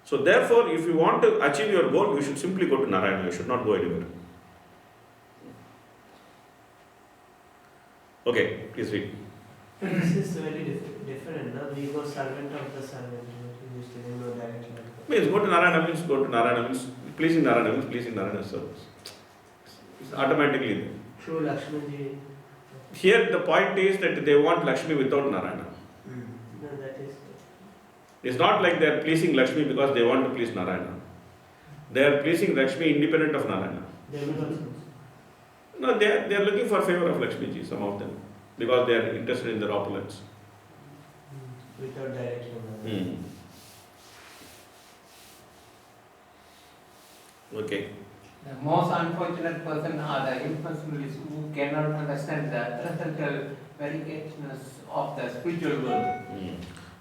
So therefore, if you want to achieve your goal, you should simply go to Narayana. You should not go anywhere. Okay, please read. This is very different. No? We go servant of the servant. We used to go directly. Means go to Narayana means go to Narayana means pleasing Narayana means pleasing Narayana service. It's automatically there. True Lakshmanji. Here the point is that they want Lakshmi without Narayana. No, that is. It's not like they are pleasing Lakshmi because they want to please Narayana. They are pleasing Lakshmi independent of Narayana. They will also. No, they are looking for favor of Lakshmi ji, some of them, because they are interested in their opulence. Without direction. Okay. The most unfortunate person are the impersonalists who cannot understand the theoretical variegateness of the spiritual world.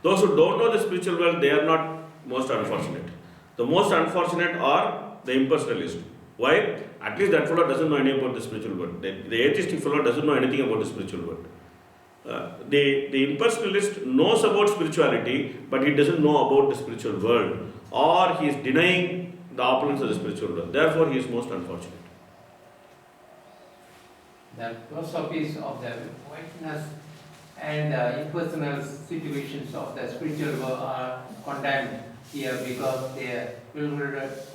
Those who don't know the spiritual world, they are not most unfortunate. The most unfortunate are the impersonalists. Why? At least that fellow doesn't know anything about the spiritual world. The atheistic fellow doesn't know anything about the spiritual world. The impersonalist knows about spirituality, but he doesn't know about the spiritual world, or he is denying the opulence of the spiritual world. Therefore, he is most unfortunate. The philosophies of the whiteness and the impersonal situations of the spiritual world are condemned here because they are built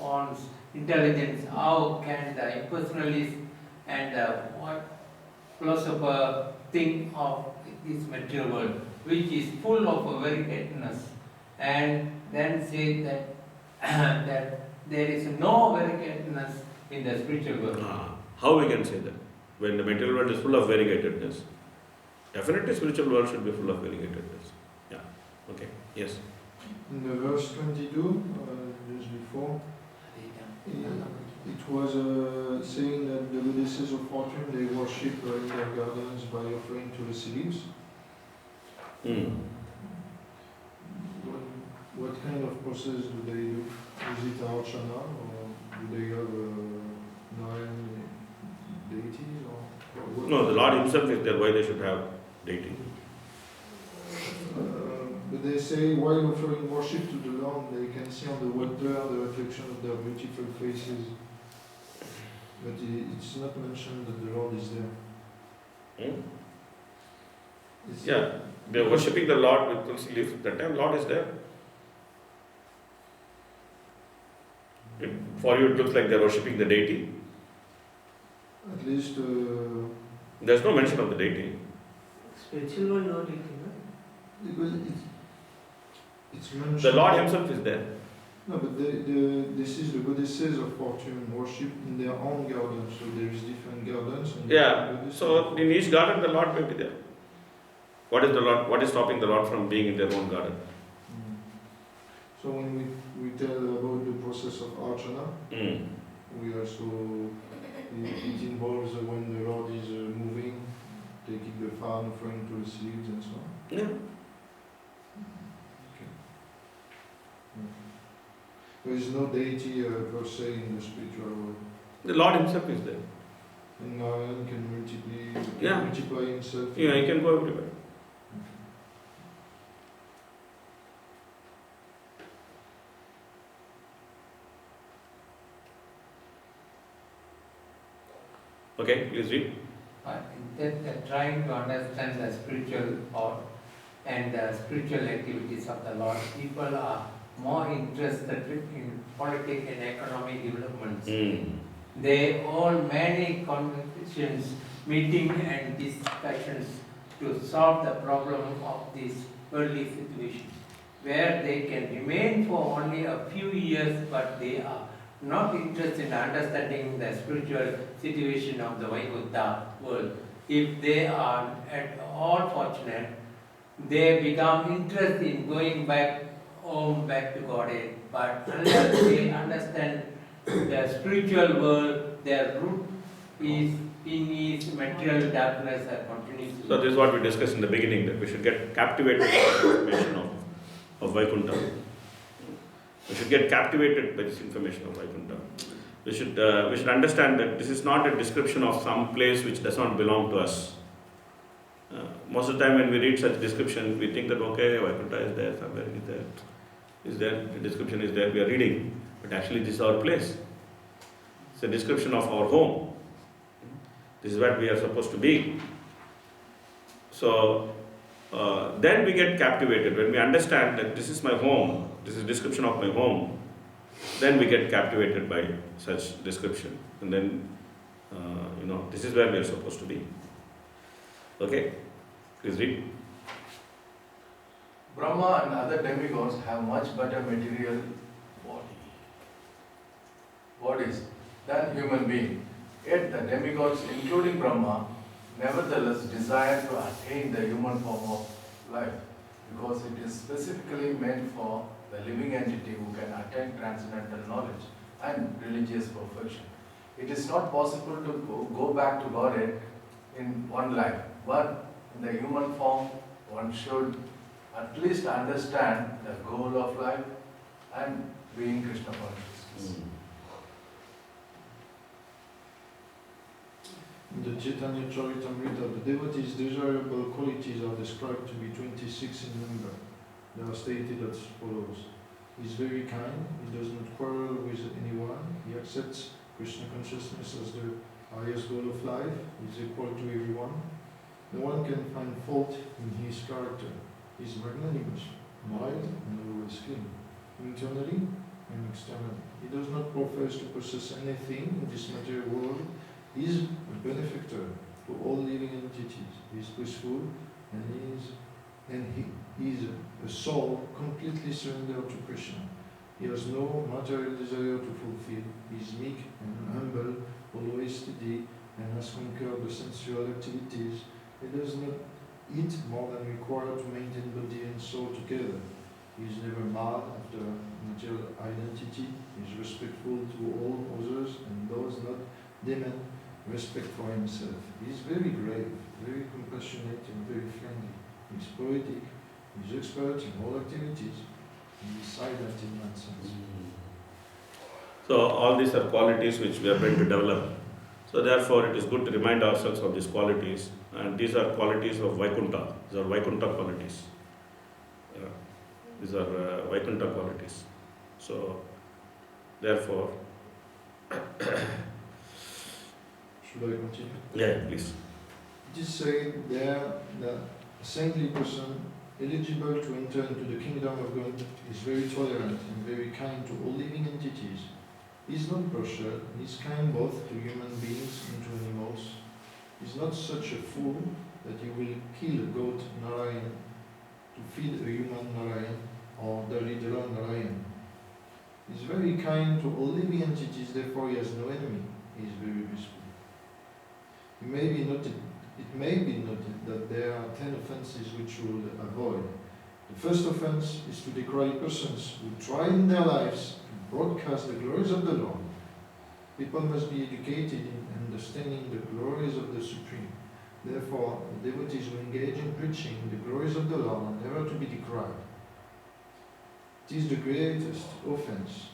on intelligence. How can the impersonalist and the what philosopher think of this material world, which is full of variegatedness, and then say that that there is no variegatedness in the spiritual world? How we can say that? When the material world is full of variegatedness, definitely spiritual world should be full of variegatedness. Yeah. Okay. Yes. In the verse 22, just before, it was saying that the goddesses of fortune, they worship in their gardens by offering to the leaves. What kind of process do they do? Is it archana, or do they have 9 deities? Or No, the Lord Himself is there. Why they should have deity? But they say while offering worship to the Lord, they can see on the water the reflection of their beautiful faces. But it's not mentioned that the Lord is there. Yeah, they are worshipping the Lord with tulsi leaves. That time Lord is there. For you it looks like they are worshipping the deity. At least There is no mention of the deity. Spiritual world, no deity, no? because it's mentioned. The Lord Himself is there. No, but this is the goddesses of fortune worship in their own gardens. So there is different gardens. And Yeah. different So in each garden the Lord may be there. What is the Lord? What is stopping the Lord from being in their own garden? So when we tell about the process of archana, we also it involves when the Lord is moving, taking the fan, offering to the seeds and so on. Yeah. There is no deity per se in the spiritual world. The Lord Himself is there. And Narayan can Yeah. multiply himself. Yeah, He can go everywhere. Okay, please read. Trying to understand the spiritual or and the spiritual activities of the Lord, people are more interested in political and economic developments. They hold many conversations, meetings and discussions to solve the problem of this worldly situation, where they can remain for only a few years, but they are not interested in understanding the spiritual situation of the Vaikuntha world. If they are at all fortunate, they become interested in going back home, back to Godhead. But unless they understand the spiritual world, their root is in its material darkness that continues. So this is what we discussed in the beginning, that we should get captivated by the information of Vaikuntha. We should get captivated by this information of Vaikuntha. We should understand that this is not a description of some place which does not belong to us. Most of the time when we read such descriptions, we think that okay, Vaikuntha is there, somewhere it is there. is there, the description is there, we are reading, but actually this is our place. It's a description of our home. This is what we are supposed to be. So then we get captivated. When we understand that this is my home, this is description of my home, then we get captivated by such description. And then, this is where we are supposed to be. Okay? Please read. Brahma and other demigods have much better material bodies than human being. Yet the demigods, including Brahma, nevertheless desire to attain the human form of life because it is specifically meant for the living entity who can attain transcendental knowledge and religious perfection. It is not possible to go back to Godhead in one life, but in the human form one should at least understand the goal of life and being Krishna consciousness. In the Chaitanya Charitamrita, the devotee's desirable qualities are described to be 26 in number. They are stated as follows. He is very kind, he does not quarrel with anyone, he accepts Krishna consciousness as the highest goal of life, he is equal to everyone. No one can find fault in his character. He is magnanimous, mild, and always clean, internally and externally. He does not profess to possess anything in this material world. He is a benefactor to all living entities. He is peaceful and he is a soul completely surrendered to Krishna. He has no material desire to fulfill. He is meek and humble, always steady, and has conquered the sensual activities. He does not eat more than required to maintain body and soul together. He is never mad after material identity. He is respectful to all others and does not demand respect for himself. He is very grave, very compassionate and very friendly. He is poetic, he is expert in all activities, and he is silent in nonsense. So all these are qualities which we are going to develop. So therefore it is good to remind ourselves of these qualities, and these are qualities of Vaikuntha. These are Vaikuntha qualities. These are Vaikuntha qualities. So therefore, Should I continue? yeah, please. It is said there that a saintly person eligible to enter into the kingdom of God is very tolerant and very kind to all living entities. He is not partial, he is kind both to human beings and to animals. He is not such a fool that he will kill a goat Narayan to feed a human Narayan or Daridra Narayan. He is very kind to all living entities, therefore he has no enemy. He is very peaceful. It may be noted that there are 10 offenses which you will avoid. The first offense is to decry persons who try in their lives to broadcast the glories of the Lord. People must be educated in understanding the glories of the Supreme. Therefore, the devotees who engage in preaching the glories of the Lord are never to be decried. It is the greatest offense.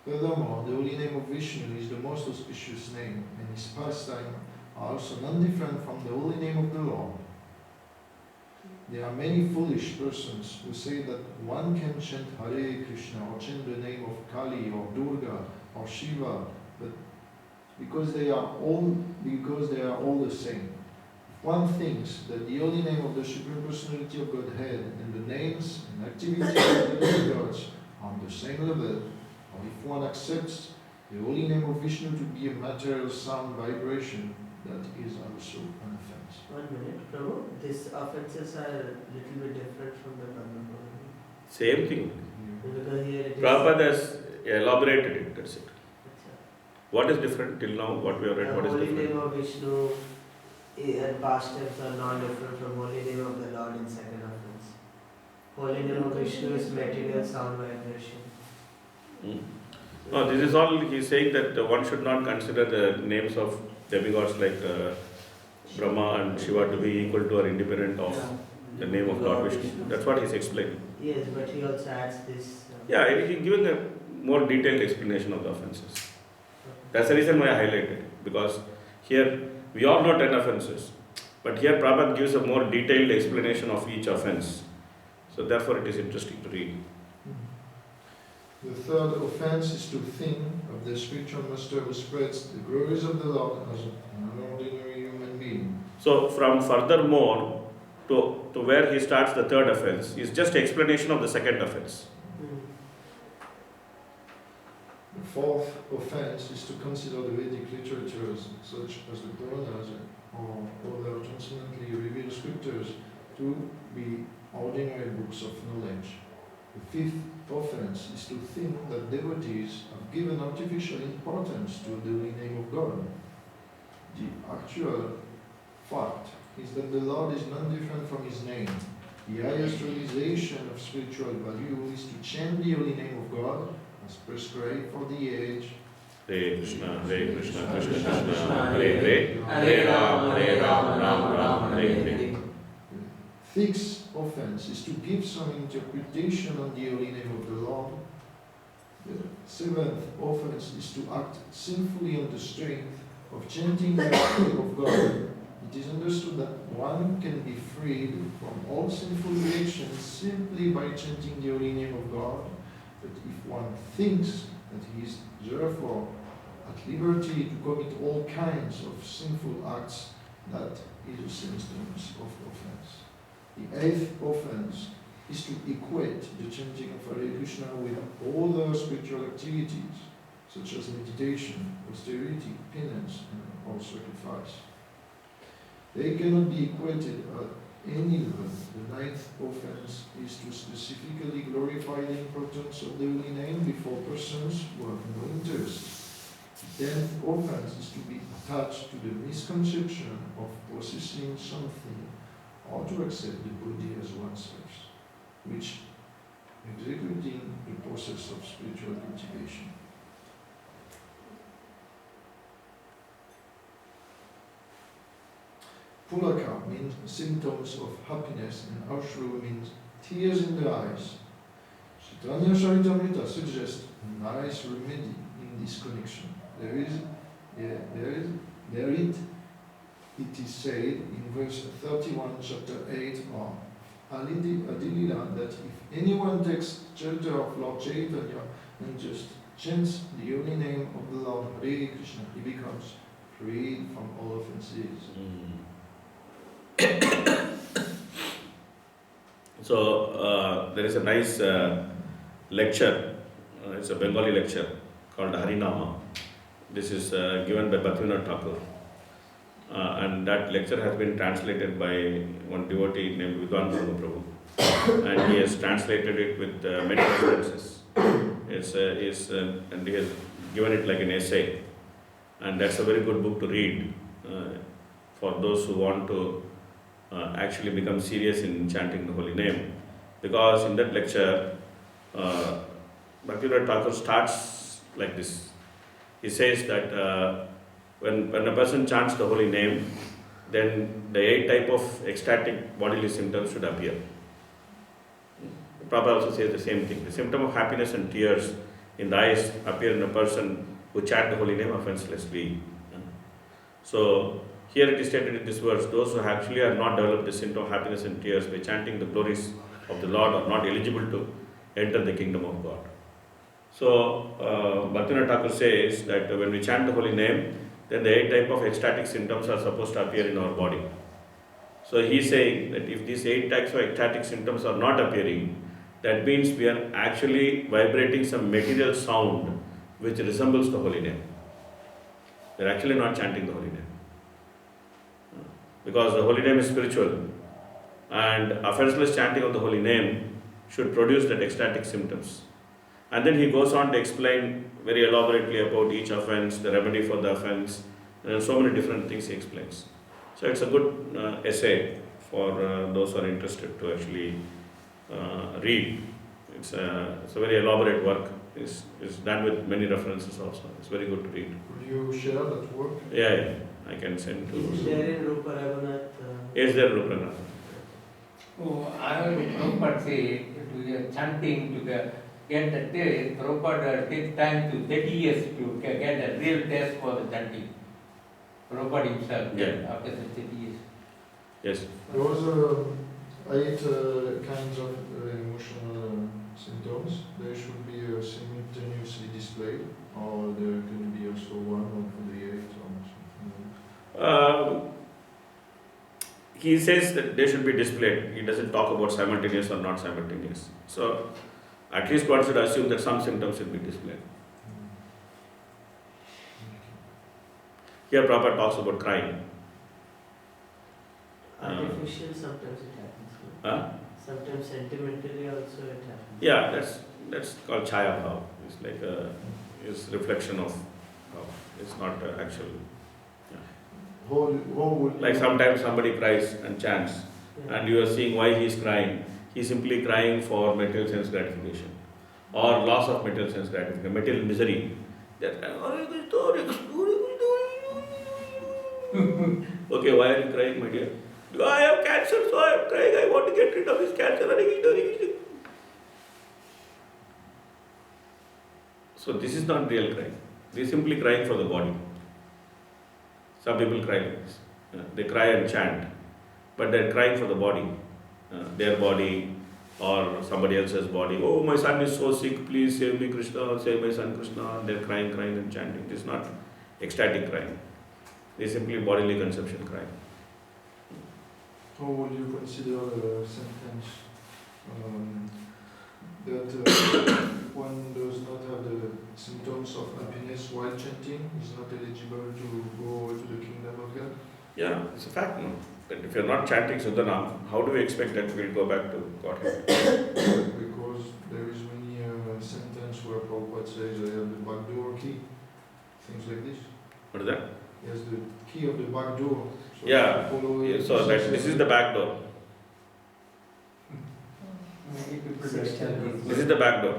Furthermore, the holy name of Vishnu is the most auspicious name, and his pastime are also non-different from the holy name of the Lord. There are many foolish persons who say that one can chant Hare Krishna or chant the name of Kali or Durga or Shiva, but because they are all the same. If one thinks that the holy name of the Supreme Personality of Godhead and the names and activities of the other gods are on the same level, or if one accepts the holy name of Vishnu to be a material sound vibration, that is also an offense. 1 minute, Prabhu. These offenses are a little bit different from the Brahma. Same thing. Because here it is. Prabhupada has elaborated it, that's it. Achha. What is different till now, what we have read, what is Holy different? name of Vishnu and past tense are not different from holy name of the Lord in second offense. Holy name of Vishnu is material sound vibration. No, this is all he is saying that one should not consider the names of demigods like Brahma and Shiva to be equal to or independent of the name of Lord Vishnu. That's what he is explaining. Yes, but he also adds this. Yeah, he is giving a more detailed explanation of the offenses. That's the reason why I highlighted, because here we all know 10 offenses, but here Prabhupada gives a more detailed explanation of each offense. So therefore it is interesting to read. Mhm. The third offense is to think of the spiritual master who spreads the glories of the Lord as an ordinary human being. So from furthermore to where he starts the third offense is just explanation of the second offense. The fourth offense is to consider the Vedic literatures, such as the Puranas or other transcendently revealed scriptures, to be ordinary books of knowledge. The fifth offense is to think that devotees have given artificial importance to the holy name of God. The actual fact is that the Lord is none different from His name. The highest realization of spiritual value is to chant the holy name of God as prescribed for the age. Hare Krishna, Krishna Krishna, Hare Hare, Hare Ram, Ram Ram, Hare Hare. Sixth offense is to give some interpretation on the holy name of the Lord. The seventh offense is to act sinfully on the strength of chanting the name of God. It is understood that one can be freed from all sinful reactions simply by chanting the holy name of God. But if one thinks that he is therefore at liberty to commit all kinds of sinful acts, that is a symptom of offense. The eighth offense is to equate the chanting of Hare Krishna with all other spiritual activities, such as meditation, austerity, penance, and or sacrifice. They cannot be equated at any level. The ninth offense is to specifically glorify the importance of the holy name before persons who have no interest. The 10th offense is to be attached to the misconception of possessing something or to accept the body as oneself, which executing the process of spiritual cultivation. Pulaka means symptoms of happiness and Ashru means tears in the eyes. Chaitanya Charitamrita suggests a nice remedy in this connection. It is said in verse 31, chapter 8 of Adilila that if anyone takes shelter of Lord Chaitanya and just chants the holy name of the Lord Hare Krishna, he becomes freed from all offenses. So there is a nice lecture, it's a Bengali lecture called Harinama. This is given by Bhaktivinoda Thakur. And that lecture has been translated by one devotee named Vidwan Brahma Prabhu. And he has translated it with many references. And he has given it like an essay. And that's a very good book to read for those who want to actually become serious in chanting the holy name. Because in that lecture, Bhaktivinoda Thakur starts like this. He says that when a person chants the holy name, then the 8 type of ecstatic bodily symptoms should appear. Prabhupada also says the same thing. The symptom of happiness and tears in the eyes appear in a person who chant the holy name offenselessly. So here it is stated in this verse, those who actually are not developed the symptom of happiness and tears by chanting the glories of the Lord are not eligible to enter the kingdom of God. So Bhaktivinoda Thakur says that when we chant the holy name, then the 8 type of ecstatic symptoms are supposed to appear in our body. So he is saying that if these 8 types of ecstatic symptoms are not appearing, that means we are actually vibrating some material sound which resembles the holy name. We are actually not chanting the holy name. Because the holy name is spiritual, and offenseless chanting of the holy name should produce that ecstatic symptoms. And then he goes on to explain very elaborately about each offense, the remedy for the offense, and so many different things he explains. So it's a good essay for those who are interested to actually read. It's a very elaborate work. It's done with many references also. It's very good to read. Could you share that work? Yeah, I can send to. Is there in Rupa Raghunath? Is there Rupa Raghunath? Oh, I heard Prabhupada say to the chanting to get the taste. Prabhupada takes time to 30 years to get a real taste for the chanting. Prabhupada himself, after the 30 years. Yes. There was 8 kinds of emotional symptoms. There should be a similar he says that they should be displayed. He doesn't talk about simultaneous or not simultaneous. So at least one should assume that some symptoms should be displayed. Here Prabhupada talks about crying. Artificial, sometimes it happens. No? Huh? Sometimes sentimentally also it happens. Yeah, that's called chaya bhav. It's like it's reflection of bhav. It's not actual. How would Like sometimes somebody cries and chants, Yeah. and you are seeing why he is crying. He's simply crying for material sense gratification, or loss of material sense gratification, material misery. That okay, why are you crying, my dear? Because I have cancer, so I am crying. I want to get rid of this cancer. So this is not real crying. They are simply crying for the body. Some people cry like this. They cry and chant, but they are crying for the body, their body or somebody else's body. Oh, my son is so sick, please save me, Krishna, save my son, Krishna. They are crying and chanting. It is not ecstatic crying. They is simply bodily consumption crying. How would you consider the sentence that one does not have the symptoms of happiness while chanting is not eligible to go to the kingdom of God? Yeah, it's a fact, no? That if you're not chanting Sudanam, how do we expect that we'll go back to Godhead? Because there is many sentence where Prabhupada says I have the back door key, things like this. What is that? He has the key of the back door. So Yeah. if you follow Yeah, it, so that this is the back door. Many people don't This is the back door.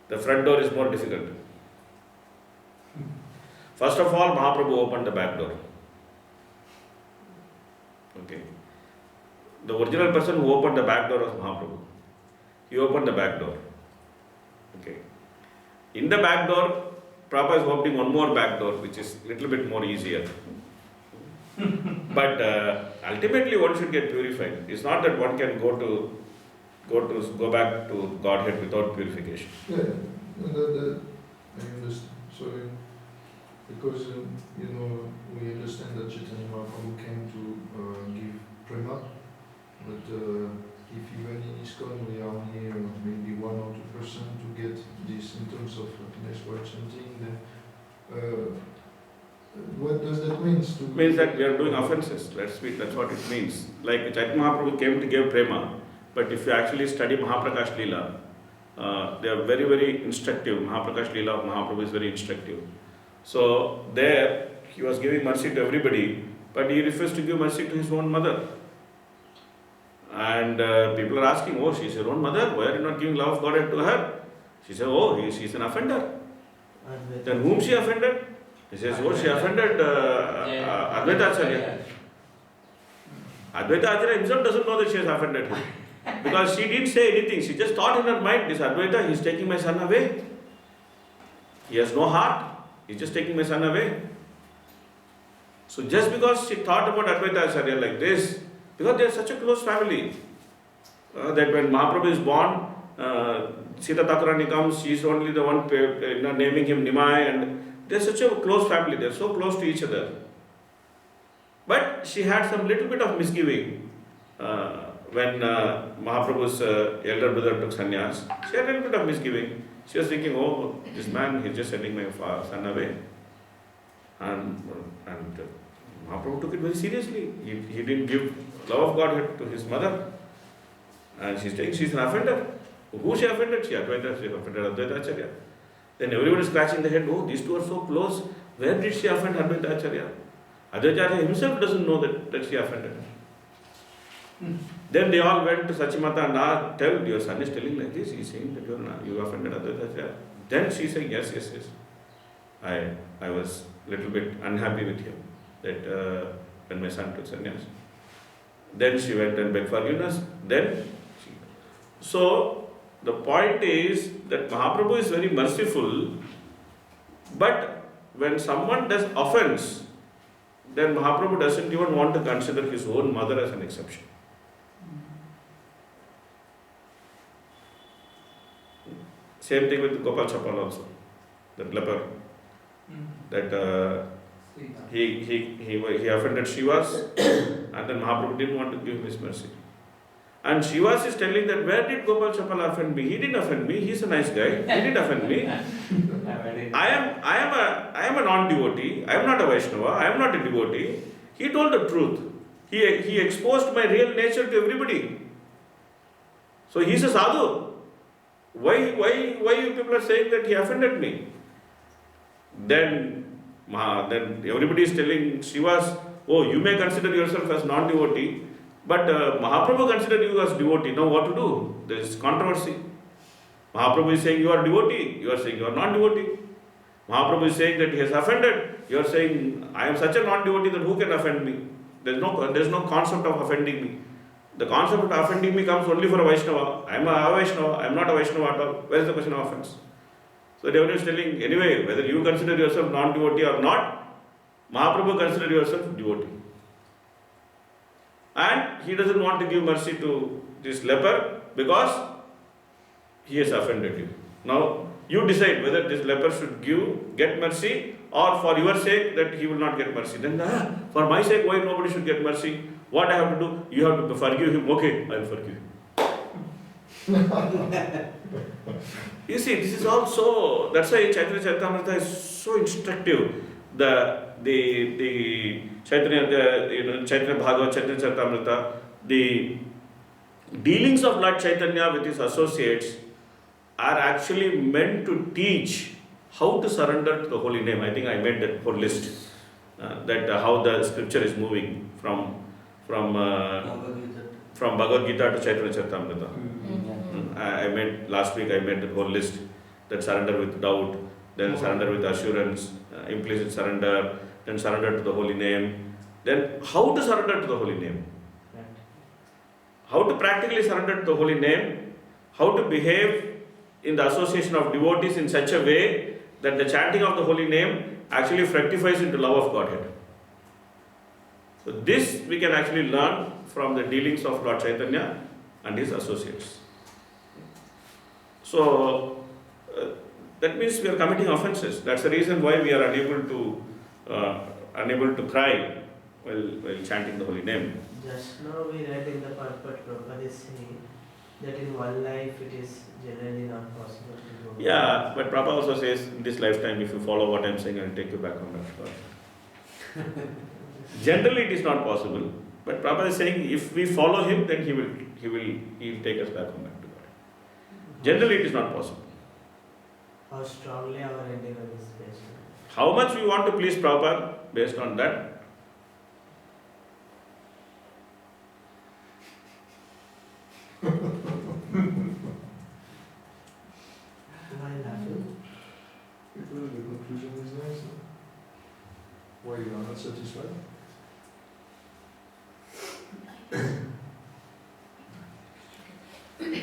The front door is more difficult. First of all, Mahaprabhu opened the back door. Okay. The original person who opened the back door was Mahaprabhu. He opened the back door. Okay. In the back door, Prabhupada is opening one more back door, which is a little bit more easier. But ultimately, one should get purified. It's not that one can go back to Godhead without purification. Yeah, I understand. So, because we understand that Chaitanya Mahaprabhu came to give prema, but if even in ISKCON we are only maybe 1 or 2% to get these symptoms of happiness while chanting, then what does that mean? It means that we are doing offenses. That's what it means. Like Chaitanya Mahaprabhu came to give prema, but if you actually study Mahaprakash Leela, they are very, very instructive. Mahaprakash Leela of Mahaprabhu is very instructive. So there, he was giving mercy to everybody, but he refused to give mercy to his own mother. And people are asking, oh, she's your own mother, why are you not giving love of Godhead to her? She said, oh, she's an offender. Then whom she offended? He says, oh, she offended Advaita Acharya. Advaita Acharya himself doesn't know that she has offended him. Because she didn't say anything. She just thought in her mind, this Advaita, he's taking my son away. He has no heart. He's just taking my son away. So just because she thought about Advaita Acharya like this, because they are such a close family, that when Mahaprabhu is born, Sita Thakurani comes, she is only the one naming him Nimai, and they are such a close family, they are so close to each other. But she had some little bit of misgiving when Mahaprabhu's elder brother took sannyas. She had a little bit of misgiving. She was thinking, oh, this man, he's just sending my son away. And Mahaprabhu took it very seriously. He didn't give love of Godhead to his mother. And she's saying she's an offender. Who she offended? She offended Advaita Acharya. Then everyone is scratching their head, oh, these two are so close. Where did she offend Advaita Acharya? Advaita Acharya himself doesn't know that she offended her. Then they all went to Sachimata and asked, your son is telling like this, he's saying that you offended Advaita Acharya. Then she said, yes. I was a little bit unhappy with him that when my son took sannyas. Then she went and begged forgiveness. So the point is that Mahaprabhu is very merciful, but when someone does offense, then Mahaprabhu doesn't even want to consider his own mother as an exception. Same thing with Gopal Chapal also, that leper. That he offended Shivas, and then Mahaprabhu didn't want to give him his mercy. And Shivas is telling that, where did Gopal Chapal offend me? He didn't offend me. He's a nice guy. He didn't offend me. I am a non-devotee. I am not a Vaishnava. I am not a devotee. He told the truth. He exposed my real nature to everybody. So he is a sadhu. Why you people are saying that he offended me? Then everybody is telling Shivas, oh, you may consider yourself as non-devotee, but Mahaprabhu considered you as devotee. Now what to do? There is controversy. Mahaprabhu is saying you are devotee. You are saying you are non-devotee. Mahaprabhu is saying that he has offended. You are saying I am such a non-devotee that who can offend me? There is no concept of offending me. The concept of offending me comes only for a Vaishnava. I am a Vaishnava. I am not a Vaishnava at all. Where is the question of offense? So everyone is telling, anyway, whether you consider yourself non-devotee or not, Mahaprabhu consider yourself devotee. And he doesn't want to give mercy to this leper because he has offended you. Now, you decide whether this leper should get mercy, or for your sake that he will not get mercy. Then, for my sake, why nobody should get mercy? What I have to do? You have to forgive him. Okay, I will forgive him. You see, this is also, that's why Chaitanya Charitamrita is so instructive. The Chaitanya Bhagavat, Chaitanya Charitamrita, the dealings of Lord Chaitanya with his associates are actually meant to teach how to surrender to the holy name. I think I made that whole list, how the scripture is moving from Bhagavad Gita to Chaitanya Charitamrita. Last week I made the whole list, that surrender with doubt, then surrender with assurance, implicit surrender, then surrender to the holy name, then how to surrender to the holy name, how to practically surrender to the holy name, how to behave in the association of devotees in such a way that the chanting of the holy name actually fructifies into love of Godhead. So this we can actually learn from the dealings of Lord Chaitanya and his associates. So that means we are committing offences. That's the reason why we are unable to cry while chanting the holy name. Just now we read in the purport, Prabhupada is saying that in one life it is generally not possible to go. Yeah, but Prabhupada also says, in this lifetime, if you follow what I am saying, I will take you back on that path. Generally it is not possible, but Prabhupada is saying, if we follow him, then he will take us back on that to God. Generally it is not possible. How strongly our endeavor is based on. How much we want to please Prabhupada, based on that. Why laughing? Because the conclusion is nice. No? Why you are not satisfied?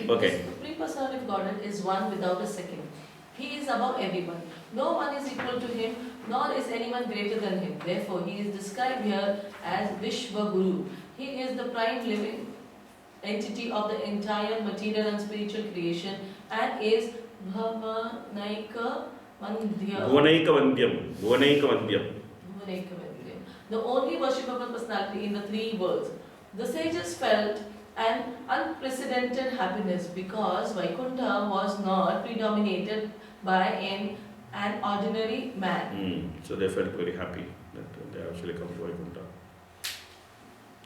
Okay. Supreme Personality of Godhead is one without a second. He is above everyone. No one is equal to him, nor is anyone greater than him. Therefore, he is described here as Vishwa Guru. He is the prime living entity of the entire material and spiritual creation and is Bhavanaika Vandya. Bhuvanaika Vandyam. The only worshipable personality in the three worlds. The sages felt an unprecedented happiness because Vaikuntha was not predominated by an ordinary man. So they felt very happy that they actually come to Vaikuntha.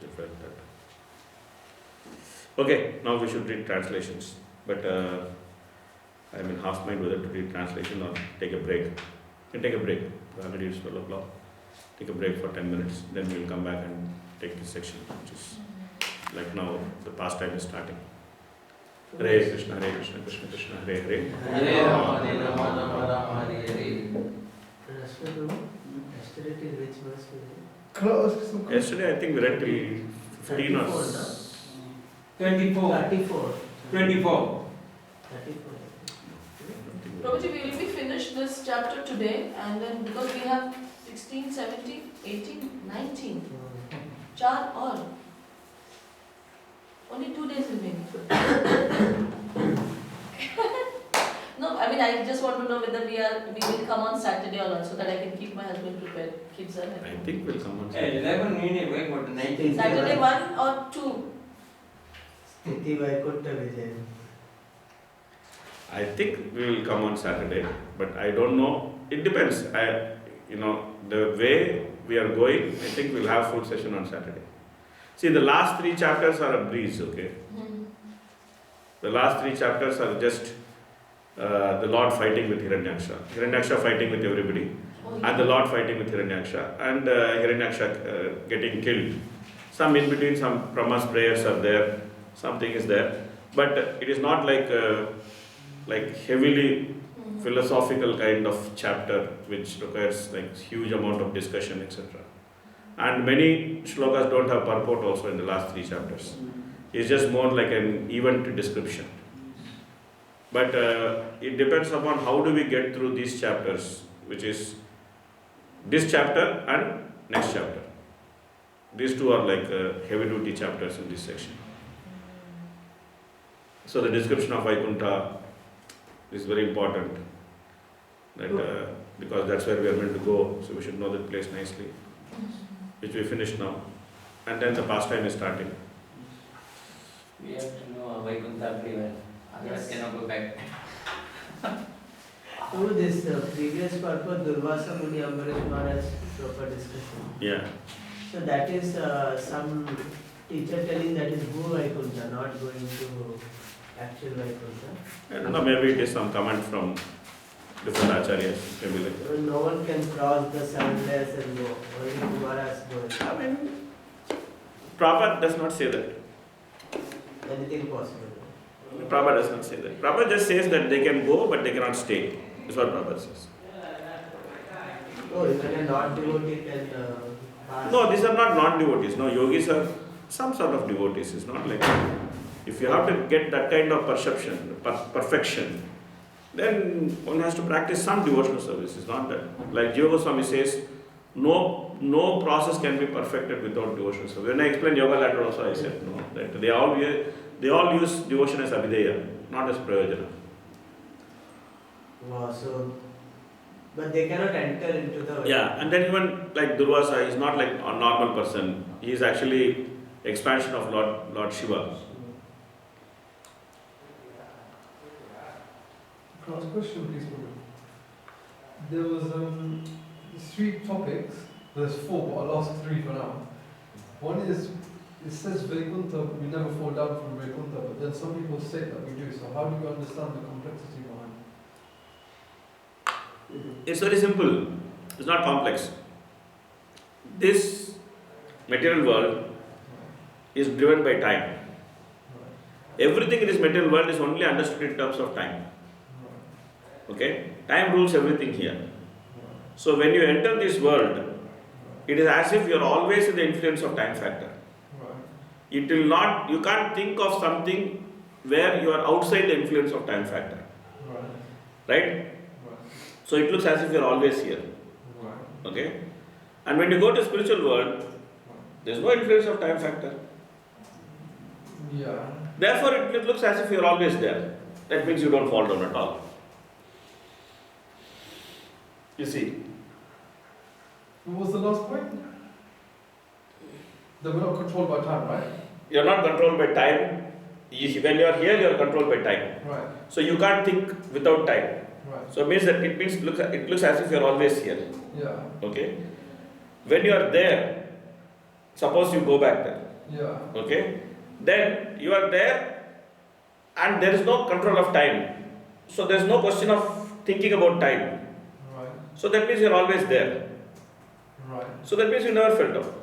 They felt that. Okay, now we should read translations. But I'm in half mind whether to read translation or take a break. We can take a break. Already it's 12 o'clock. Take a break for 10 minutes. Then we'll come back and take this section, which is like now the pastime is starting. Hare Krishna, Krishna Krishna, Hare Hare. Hare Rama, Hare Rama, Hare Hare. Yesterday till which verse we read? Close. Yesterday I think we read till 15 or 34, no? 24. 34. 24. 34. Prabhuji, will we finish this chapter today? And then because we have 16, 17, 18, 19. Char all. Only 2 days remaining. No, I mean, I just want to know whether we will come on Saturday or not, so that I can keep my husband prepared. Kids are I happy. think we'll come on Hey, Saturday. 11 meaning wait for the 19th. Saturday 1 or 2? Sthiti Vaikunta Vijay. I think we will come on Saturday, but I don't know. It depends. The way we are going, I think we'll have full session on Saturday. See, the last 3 chapters are a breeze, okay? The last 3 chapters are just the Lord fighting with Hiranyaksha. Hiranyaksha fighting with everybody. And the Lord fighting with Hiranyaksha. And Hiranyaksha getting killed. Some in between, some Brahma's prayers are there. Something is there. But it is not like heavily philosophical kind of chapter which requires like huge amount of discussion, etc. And many shlokas don't have purport also in the last 3 chapters. It's just more like an event description. But it depends upon how do we get through these chapters, which is this chapter and next chapter. These 2 are like heavy duty chapters in this section. So the description of Vaikuntha is very important. Because that's where we are meant to go, so we should know that place nicely, which we finished now. And then the pastime is starting. We have to know Vaikuntha very well. Otherwise, Yes. cannot go back. To this previous purpose, Durvasa Muni Ambarish Maharaj proper discussion. Yeah. So that is some teacher telling that is Bhu Vaikunta, not going to actual Vaikunta. I don't know, maybe it is some comment from different acharyas, maybe like that. No one can cross the 7 layers and go. Only Kumaras go. I mean, Prabhupada does not say that. Anything possible. Prabhupada does not say that. Prabhupada just says that they can go, but they cannot stay. That's what Prabhupada says. Oh, even a non-devotee can pass. No, these are not non-devotees. No, yogis are some sort of devotees. It's not like if you have to get that kind of perception, perfection, then one has to practice some devotional service. It's not that. Like Jiva Goswami says, no process can be perfected without devotional service. When I explained yoga later also, I said no, that they all use devotion as abhideya, not as prayojana. Wow, so, but they cannot enter into the. Yeah, and then even like Durvasa is not like a normal person. He is actually expansion of Lord Shiva. Cross question, please, Guru. There was 3 topics. There's 4, but I'll ask 3 for now. One is, it says Vaikuntha, we never fall down from Vaikuntha, but then some people say that we do. So how do you understand the complexity behind it? It's very simple. It's not complex. This material world is driven by time. Everything in this material world is only understood in terms of time. Okay? Time rules everything here. So when you enter this world, it is as if you are always in the influence of time factor. It will not, you can't think of something where you are outside the influence of time factor. Right? So it looks as if you are always here. Okay? And when you go to spiritual world, there is no influence of time factor. Yeah. Therefore, it looks as if you are always there. That means you don't fall down at all. You see? What was the last point? That we're not controlled by time, right? You are not controlled by time. When you are here, you are controlled by time. Right. So you can't think without time. Right. So it looks as if you are always here. Yeah. Okay? When you are there, suppose you go back there. Yeah. Okay? Then you are there and there is no control of time. So there is no question of thinking about time. Right. So that means you are always there. Right. So that means you never fell down.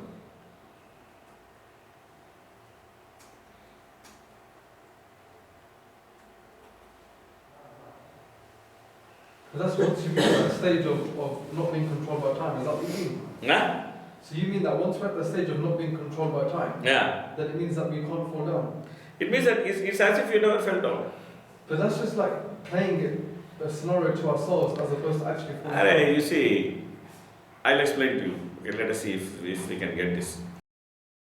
But that's what you mean by a stage of not being controlled by time. Is that what you mean? Yeah? So you mean that once we're at the stage of not being controlled by time, Yeah. then it means that we can't fall down. It means that it's as if you never fell down. But that's just like playing it, a scenario to ourselves as opposed to actually falling Arey, down. you see, I'll explain to you. Okay, let us see if we can get this.